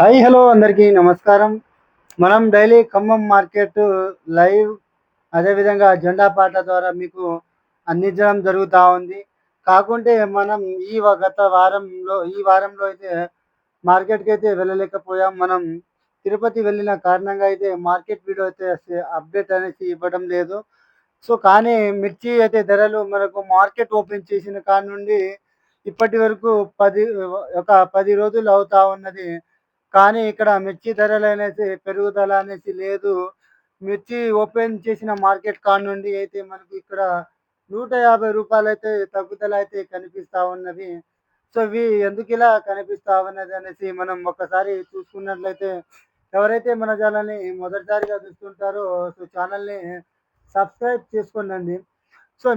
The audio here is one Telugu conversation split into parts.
హాయ్ హలో అందరికీ నమస్కారం. మనం డైలీ ఖమ్మం మార్కెట్ లైవ్ అదేవిధంగా జెండా పాట ద్వారా మీకు అందించడం జరుగుతా ఉంది. కాకుంటే మనం గత ఈ వారంలో అయితే మార్కెట్‌కైతే వెళ్ళలేకపోయాం. మనం తిరుపతి వెళ్ళిన కారణంగా అయితే మార్కెట్ వీడియో అయితే అప్డేట్ అనేసి ఇవ్వడం లేదు. కానీ మిర్చి అయితే ధరలు మనకు మార్కెట్ ఓపెన్ చేసిన కాడ నుండి ఇప్పటి వరకు 10 ఒక 10 రోజులు అవుతా ఉన్నది. కానీ ఇక్కడ మిర్చి ధరలనేసి పెరుగుదల అనేసి లేదు. మిర్చి ఓపెన్ చేసిన మార్కెట్ కాడ నుండి అయితే మనకు ఇక్కడ రూ. 150 తగ్గుదల అయితే కనిపిస్తా ఉన్నది. ఇవి ఎందుకిలా కనిపిస్తా ఉన్నది అనేసి మనం ఒక్కసారి చూసుకున్నట్లయితే ఎవరైతే మన ఛానల్‌ని మొదటిసారిగా చూస్తుంటారో ఛానల్‌ని సబ్స్క్రైబ్ చేసుకోండండి.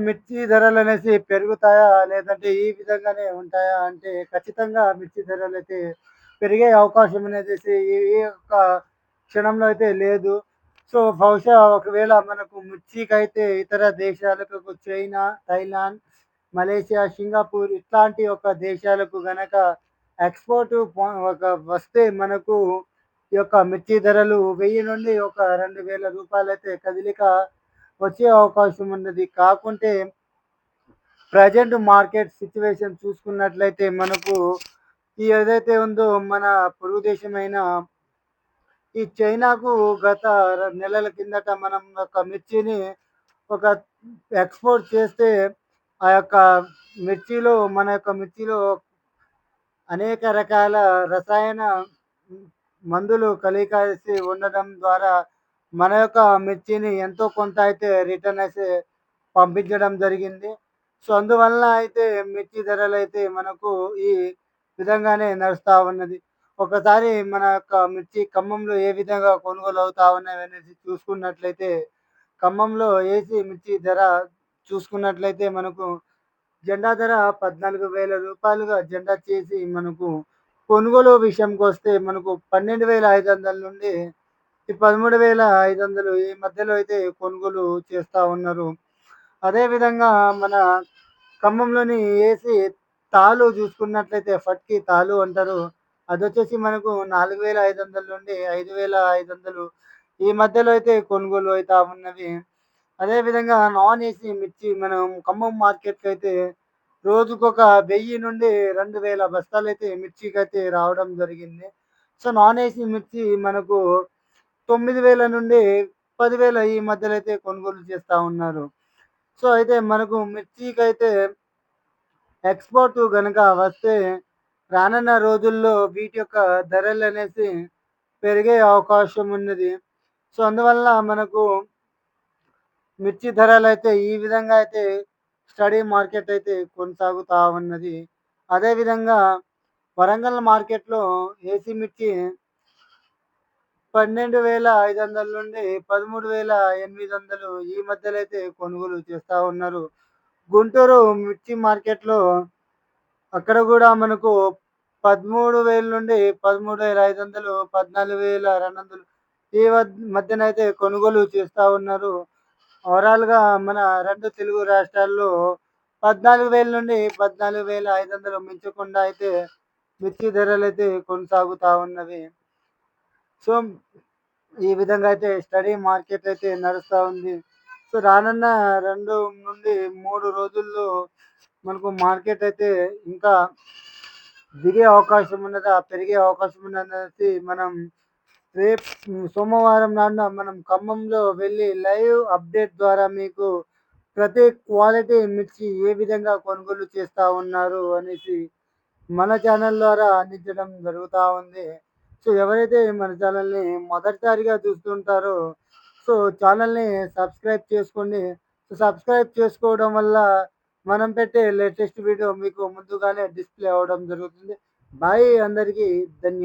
మిర్చి ధరలనేసి పెరుగుతాయా? లేదంటే ఈ విధంగానే ఉంటాయా? అంటే ఖచ్చితంగా మిర్చి ధరలైతే పెరిగే అవకాశం అనేసేసి ఈ ఈ యొక్క క్షణంలో అయితే లేదు. బహుశా ఒకవేళ మనకు మిర్చికైతే ఇతర దేశాలకు చైనా, థాయిలాండ్, మలేషియా, సింగపూర్ ఇట్లాంటి ఒక దేశాలకు గనక ఎక్స్‌పోర్ట్ ఒక వస్తే మనకు ఈ యొక్క మిర్చి ధరలు 1000 నుండి ఒక రూ. 2000 కదిలిక వచ్చే అవకాశం ఉన్నది. కాకుంటే ప్రెజెంట్ మార్కెట్ సిట్యుయేషన్ చూసుకున్నట్లయితే మనకు ఏదైతే ఉందో మన పొరుగు దేశమైన ఈ చైనాకు గత నెలల కిందట మనం ఒక మిర్చిని ఒక ఎక్స్‌పోర్ట్ చేస్తే ఆ యొక్క మన యొక్క మిర్చిలో అనేక రకాల రసాయన హ్మ్, మందులు కలిసి ఉండడం ద్వారా మన యొక్క మిర్చిని ఎంతో కొంత అయితే రిటర్న్ అయితే పంపించడం జరిగింది. అందువలన అయితే మిర్చి ధరలైతే మనకు ఈ విధంగానే నడుస్తా ఉన్నది. ఒకసారి మన యొక్క మిర్చి ఖమ్మంలో ఏ విధంగా కొనుగోలు అవుతా ఉన్నాయనేసి చూసుకున్నట్లయితే, ఖమ్మంలో ఏసీ మిర్చి ధర చూసుకున్నట్లయితే మనకు జెండా ధర రూ. 14,000గా జెండా చేసి మనకు కొనుగోలు విషయంకొస్తే మనకు 12,500 నుండి ఈ 13,500 ఈ మధ్యలో అయితే కొనుగోలు చేస్తా ఉన్నారు. అదేవిధంగా మన ఖమ్మంలోని ఏసీ తాలు చూసుకున్నట్లయితే ఫట్కి తాలు అంటారు. అదొచ్చేసి మనకు 4,500 నుండి 5,500 ఈ మధ్యలో అయితే కొనుగోలు అయితా ఉన్నవి. అదేవిధంగా నాన్ ఏసీ మిర్చి మనం ఖమ్మం మార్కెట్‌లో అయితే రోజుకొక 1000 నుండి 2000 బస్తాలైతే మిర్చికైతే రావడం జరిగింది. నాన్ ఏసీ మిర్చి మనకు 9,000 నుండి 10,000 ఈ మధ్యలో అయితే కొనుగోలు చేస్తా ఉన్నారు. అయితే మనకు మిర్చికైతే ఎక్స్‌పోర్ట్ గనక వస్తే రానున్న రోజుల్లో వీటి యొక్క ధరలనేసి పెరిగే అవకాశం ఉన్నది. అందువల్ల మనకు మిర్చి ధరలైతే ఈ విధంగా అయితే స్టడీ మార్కెట్ అయితే కొనసాగుతా ఉన్నది. అదేవిధంగా వరంగల్ మార్కెట్‌లో ఏసీ మిర్చి 12,500 నుండి 13,800 ఈ మధ్యలో అయితే కొనుగోలు చేస్తా ఉన్నారు. గుంటూరు మిర్చి మార్కెట్‌లో అక్కడ గూడా మనకు 13,000 నుండి 13,500, 14,200 ఈ మధ్యనైతే కొనుగోలు చేస్తా ఉన్నారు. ఓవరాల్‌గా మన 2 తెలుగు రాష్ట్రాల్లో 14,000 నుండి 14,500 మించకుండా అయితే మిర్చి ధరలైతే కొనసాగుతా ఉన్నవి. సో, ఈ విధంగా అయితే స్టడీ మార్కెట్ అయితే నడుస్తా ఉంది. రానున్న 2 నుండి 3 రోజుల్లో మనకు మార్కెట్ అయితే ఇంకా దిగే అవకాశం ఉన్నదా? పెరిగే అవకాశం ఉన్నదనేసి మనం సోమవారం నాడున మనం ఖమ్మంలో వెళ్ళి లైవ్ అప్డేట్ ద్వారా మీకు ప్రతి క్వాలిటీ మిర్చి ఏ విధంగా కొనుగోలు చేస్తా ఉన్నారు అనేసి మన ఛానల్ ద్వారా అందించడం జరుగుతా ఉంది. ఎవరైతే మన ఛానల్‌ని మొదటిసారిగా చూస్తుంటారో సో, ఛానల్‌ని సబ్స్క్రైబ్ చేసుకోండి. సబ్స్క్రైబ్ చేసుకోవడం వల్ల మనం పెట్టే లేటెస్ట్ వీడియో మీకు ముందుగానే డిస్‌ప్లే అవ్వడం జరుగుతుంది. బాయ్ అందరికీ ధన్యవాదాలు.